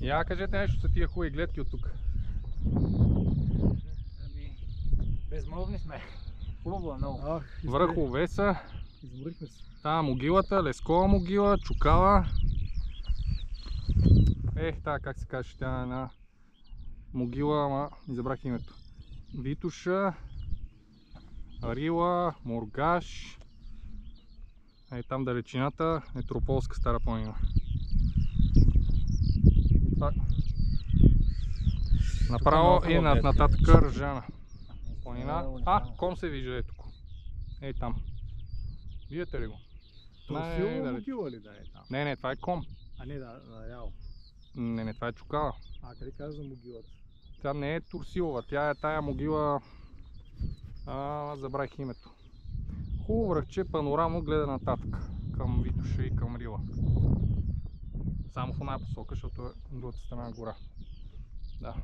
Я кажете нещо за тия хубави гледки от тук. Безмолвни сме. Хубаво е много. Върховеса. Изморихме се. Та могилата, Лескова могила, Чукала. Та как се каже, тя е една могила, ама не забрах името. Витуша, Рила, Моргаш. Там далечината е Трополска стара планина. Направо и нататък Ржана планина. Ком се вижда тук. Там. Виждате ли го? Трусилова могила ли да е там? Не, това е Ком. А не, наляво. Не, това е Чукала. Къде каза могилата? Тя не е Турсилова, тя е тая могила... забравих името. Хубаво връхче, панорамно гледа нататък. Към Витуша и към Рила. Само в една посока, защото е от другата страна гора. Да.